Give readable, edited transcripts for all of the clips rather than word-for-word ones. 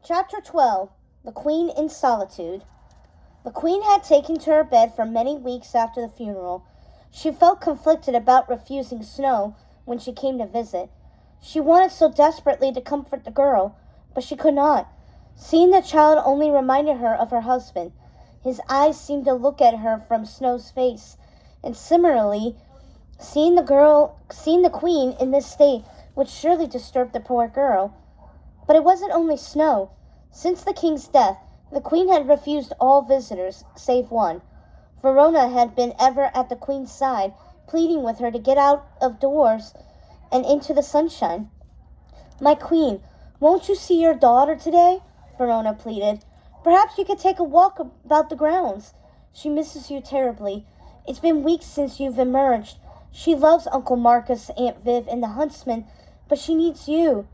Chapter 12. The Queen in Solitude. The Queen had taken to her bed for many weeks after the funeral. She felt conflicted about refusing Snow when she came to visit. She wanted so desperately to comfort the girl, but she could not. Seeing the child only reminded her of her husband. His eyes seemed to look at her from Snow's face, and similarly, seeing the Queen in this state would surely disturb the poor girl. But it wasn't only Snow. Since the king's death, the Queen had refused all visitors, save one. Verona had been ever at the Queen's side, pleading with her to get out of doors and into the sunshine. "My Queen, won't you see your daughter today?" Verona pleaded. "Perhaps you could take a walk about the grounds. She misses you terribly. It's been weeks since you've emerged. She loves Uncle Marcus, Aunt Viv, and the huntsman, but she needs you."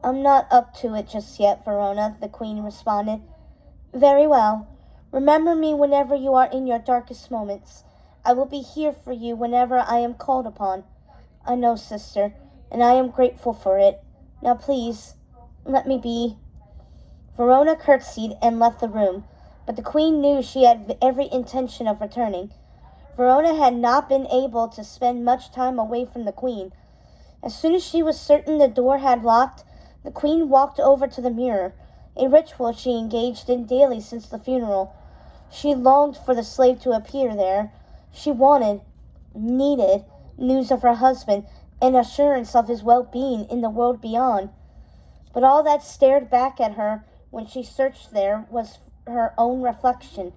"I'm not up to it just yet, Verona," the Queen responded. "Very well. Remember me whenever you are in your darkest moments. I will be here for you whenever I am called upon." "I know, sister, and I am grateful for it. Now please, let me be." Verona curtsied and left the room, but the Queen knew she had every intention of returning. Verona had not been able to spend much time away from the Queen. As soon as she was certain the door had locked, the Queen walked over to the mirror, a ritual she engaged in daily since the funeral. She longed for the slave to appear there. She needed news of her husband and assurance of his well-being in the world beyond. But all that stared back at her when she searched there was her own reflection.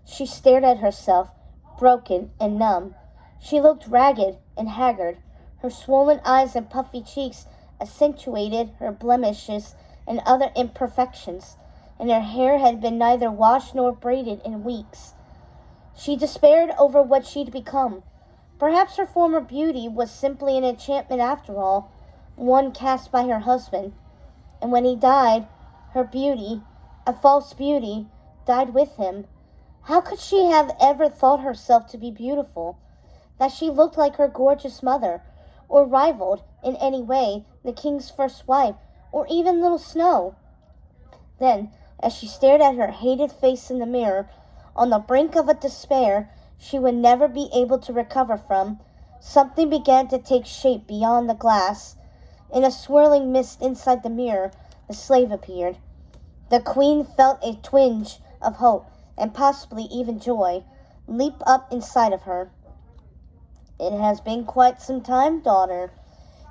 She stared at herself, broken and numb. She looked ragged and haggard. Her swollen eyes and puffy cheeks accentuated her blemishes and other imperfections, and her hair had been neither washed nor braided in weeks. She despaired over what she'd become. Perhaps her former beauty was simply an enchantment after all, one cast by her husband. And when he died, her beauty, a false beauty, died with him. How could she have ever thought herself to be beautiful, that she looked like her gorgeous mother, or rivaled, in any way, the king's first wife, or even little Snow? Then, as she stared at her hated face in the mirror, on the brink of a despair she would never be able to recover from, something began to take shape beyond the glass. In a swirling mist inside the mirror, the slave appeared. The Queen felt a twinge of hope, and possibly even joy, leap up inside of her. "It has been quite some time, daughter.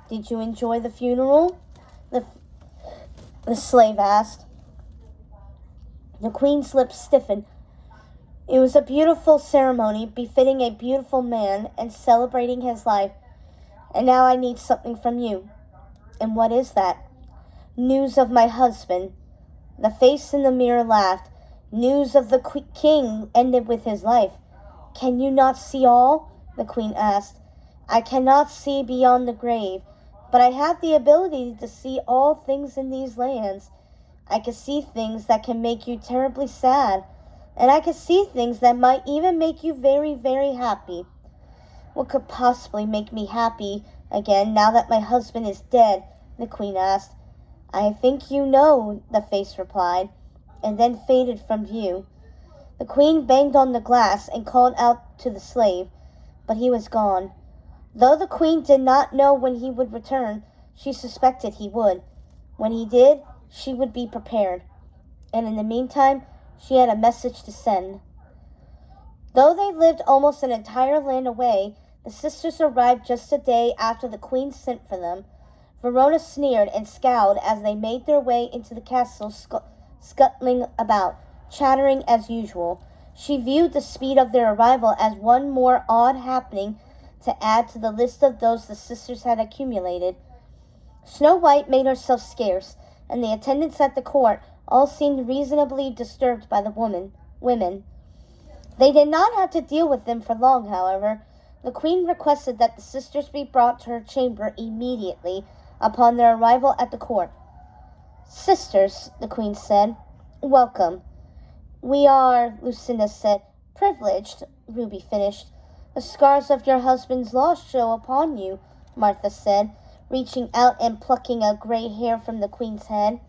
Did you enjoy the funeral?" The slave asked. The Queen's lips stiffened. "It was a beautiful ceremony, befitting a beautiful man and celebrating his life. And now I need something from you." "And what is that?" "News of my husband." The face in the mirror laughed. "News of the king ended with his life." "Can you not see all?" the Queen asked. "I cannot see beyond the grave, but I have the ability to see all things in these lands. I can see things that can make you terribly sad, and I can see things that might even make you very, very happy." "What could possibly make me happy again now that my husband is dead?" the Queen asked. "I think you know," the face replied, and then faded from view. The Queen banged on the glass and called out to the slave, but he was gone. Though the Queen did not know when he would return, she suspected he would. When he did, she would be prepared. And in the meantime, she had a message to send. Though they lived almost an entire land away, the sisters arrived just a day after the Queen sent for them. Verona sneered and scowled as they made their way into the castle, scuttling about, chattering as usual. She viewed the speed of their arrival as one more odd happening to add to the list of those the sisters had accumulated. Snow White made herself scarce, and the attendants at the court all seemed reasonably disturbed by the women. They did not have to deal with them for long, however. The Queen requested that the sisters be brought to her chamber immediately upon their arrival at the court. "Sisters," the Queen said, "welcome." "We are," Lucinda said. "Privileged," Ruby finished. "The scars of your husband's loss show upon you," Martha said, reaching out and plucking a gray hair from the Queen's head.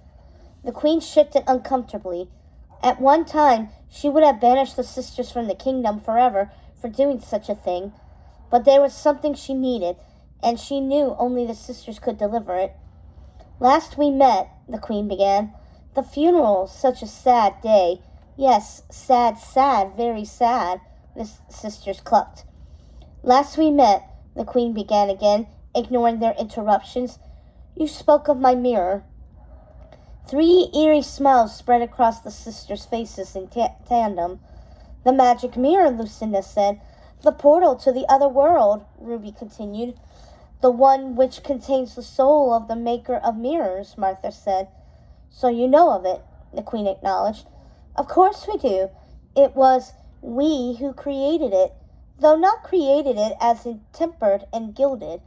The queen shifted uncomfortably. At one time, she would have banished the sisters from the kingdom forever for doing such a thing. But there was something she needed, and she knew only the sisters could deliver it. "Last we met," the queen began. "The funeral, such a sad day. Yes, sad, sad, very sad," the sisters clucked. "Last we met," the queen began again, ignoring their interruptions. "You spoke of my mirror." 3 eerie smiles spread across the sisters' faces in tandem. "The magic mirror," Lucinda said. "The portal to the other world," Ruby continued. "The one which contains the soul of the maker of mirrors," Martha said. "So you know of it," the queen acknowledged. "Of course we do. It was we who created it, though not created it as in tempered and gilded,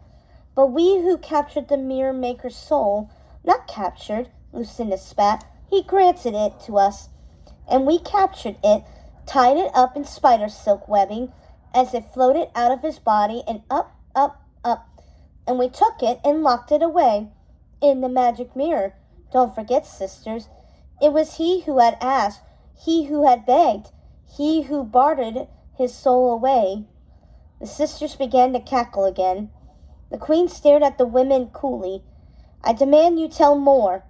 but we who captured the mirror maker's soul. Not captured," Lucinda spat. "He granted it to us, and we captured it, tied it up in spider silk webbing as it floated out of his body and up, up, up, and we took it and locked it away in the magic mirror. Don't forget, sisters, it was he who had asked, he who had begged, he who bartered his soul away." The sisters began to cackle again. The queen stared at the women coolly. "I demand you tell more.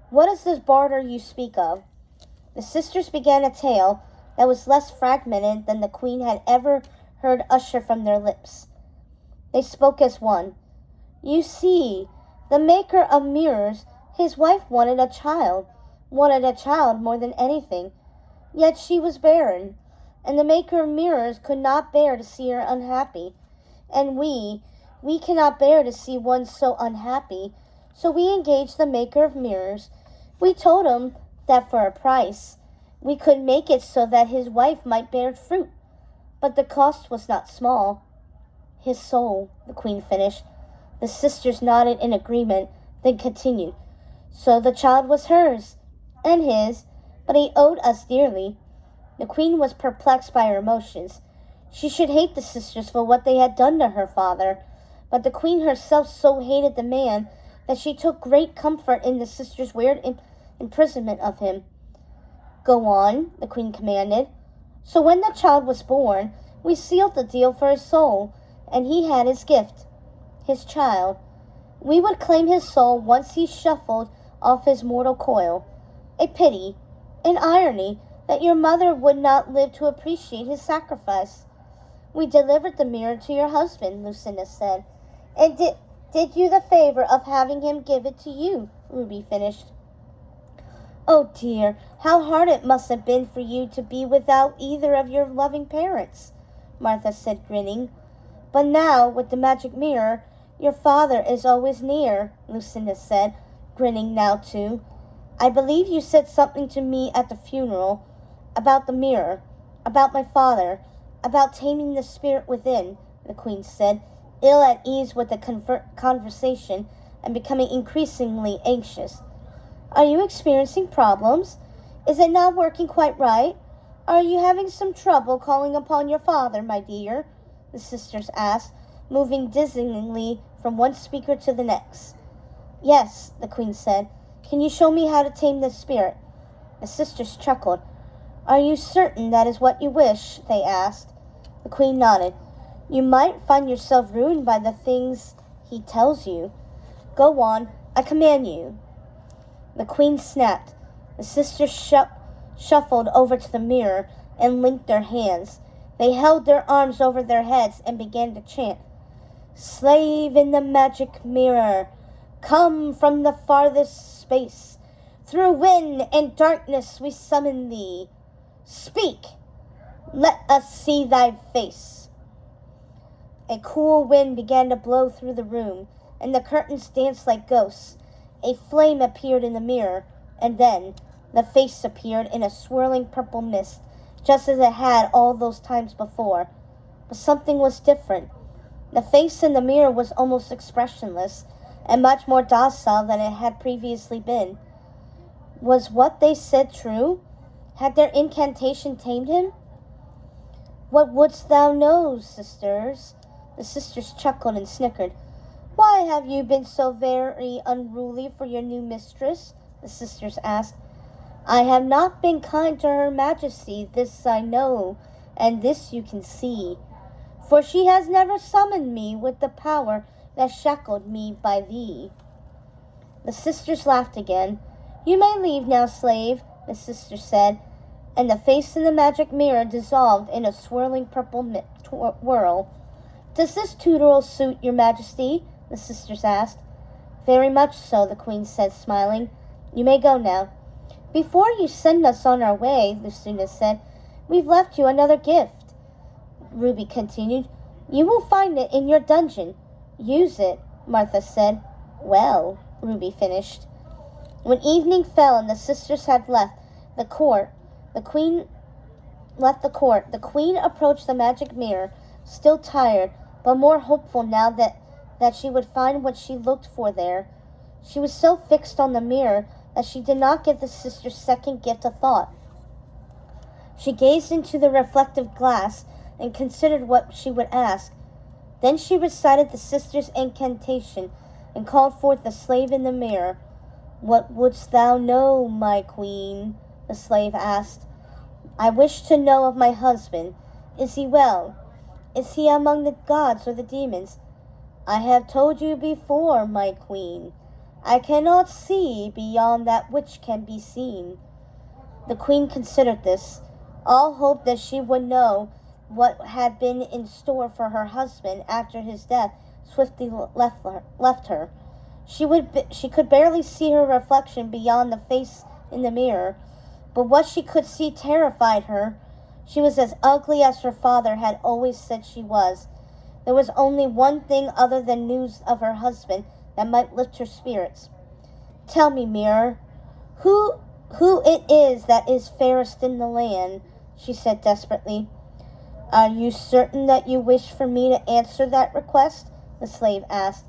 What is this barter you speak of?" The sisters began a tale that was less fragmented than the queen had ever heard usher from their lips. They spoke as one. "You see, the maker of mirrors, his wife wanted a child more than anything, yet she was barren, and the maker of mirrors could not bear to see her unhappy, and we cannot bear to see one so unhappy, so we engaged the maker of mirrors. We told him that for a price, we could make it so that his wife might bear fruit, but the cost was not small." "His soul," the queen finished. The sisters nodded in agreement, then continued. "So the child was hers, and his, but he owed us dearly." The queen was perplexed by her emotions. She should hate the sisters for what they had done to her father, but the queen herself so hated the man that she took great comfort in the sisters' weird imprisonment of him. "Go on," the queen commanded. "So when the child was born, we sealed the deal for his soul, and he had his gift, his child. We would claim his soul once he shuffled off his mortal coil. A pity, an irony, that your mother would not live to appreciate his sacrifice." "We delivered the mirror to your husband," Lucinda said. "And did you the favor of having him give it to you," Ruby finished. "Oh dear, how hard it must have been for you to be without either of your loving parents," Martha said, grinning. "But now, with the magic mirror, your father is always near," Lucinda said, grinning now too. "I believe you said something to me at the funeral about the mirror, about my father, about taming the spirit within," the queen said, ill at ease with the conversation and becoming increasingly anxious. "Are you experiencing problems? Is it not working quite right? Are you having some trouble calling upon your father, my dear?" the sisters asked, moving dizzyingly from one speaker to the next. "Yes," the queen said. "Can you show me how to tame the spirit?" The sisters chuckled. "Are you certain that is what you wish?" they asked. The queen nodded. "You might find yourself ruined by the things he tells you. Go on, I command you." The queen snapped. The sisters shuffled over to the mirror and linked their hands. They held their arms over their heads and began to chant. "Slave in the magic mirror, come from the farthest space. Through wind and darkness we summon thee. Speak, let us see thy face." A cool wind began to blow through the room, and the curtains danced like ghosts. A flame appeared in the mirror, and then the face appeared in a swirling purple mist, just as it had all those times before. But something was different. The face in the mirror was almost expressionless, and much more docile than it had previously been. Was what they said true? Had their incantation tamed him? "What wouldst thou know, sisters?" The sisters chuckled and snickered. "Why have you been so very unruly for your new mistress?" the sisters asked. I have not been kind to her majesty, this I know, and this you can see. For she has never summoned me with the power that shackled me by thee. The sisters laughed again. You may leave now, slave, the sister said, and the face in the magic mirror dissolved in a swirling purple whirl. Does this tutorel suit your majesty? The sisters asked. Very much so, the queen said, smiling. You may go now. Before you send us on our way, Lucina said, we've left you another gift. Ruby continued. You will find it in your dungeon. Use it, Martha said. Well, Ruby finished. When evening fell and the sisters had left the court, the queen approached the magic mirror, still tired, but more hopeful now that she would find what she looked for there. She was so fixed on the mirror that she did not give the sister's second gift a thought. She gazed into the reflective glass and considered what she would ask. Then she recited the sister's incantation and called forth the slave in the mirror. What wouldst thou know, my queen? The slave asked. I wish to know of my husband. Is he well? Is he among the gods or the demons? I have told you before, my queen. I cannot see beyond that which can be seen. The queen considered this. All hope that she would know what had been in store for her husband after his death swiftly left her. She could barely see her reflection beyond the face in the mirror, but what she could see terrified her. She was as ugly as her father had always said she was. There was only one thing other than news of her husband that might lift her spirits. Tell me, mirror, who it is that is fairest in the land, she said desperately. Are you certain that you wish for me to answer that request? The slave asked.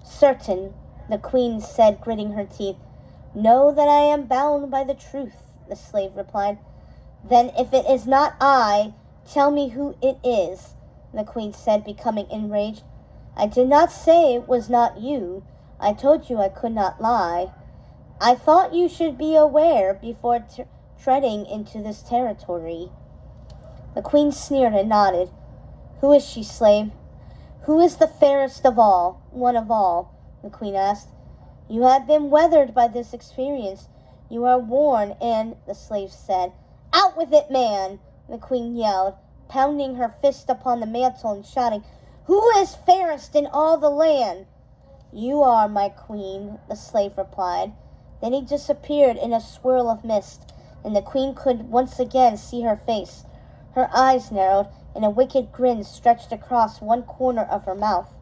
Certain, the queen said, gritting her teeth. Know that I am bound by the truth, the slave replied. Then if it is not I, tell me who it is, the queen said, becoming enraged. I did not say it was not you. I told you I could not lie. I thought you should be aware before treading into this territory. The queen sneered and nodded. Who is she, slave? Who is the fairest of all, one of all? The queen asked. You have been weathered by this experience. You are worn, and, the slave said. Out with it, man, the queen yelled, pounding her fist upon the mantle and shouting, Who is fairest in all the land? You are, my queen, the slave replied. Then he disappeared in a swirl of mist, and the queen could once again see her face. Her eyes narrowed, and a wicked grin stretched across one corner of her mouth.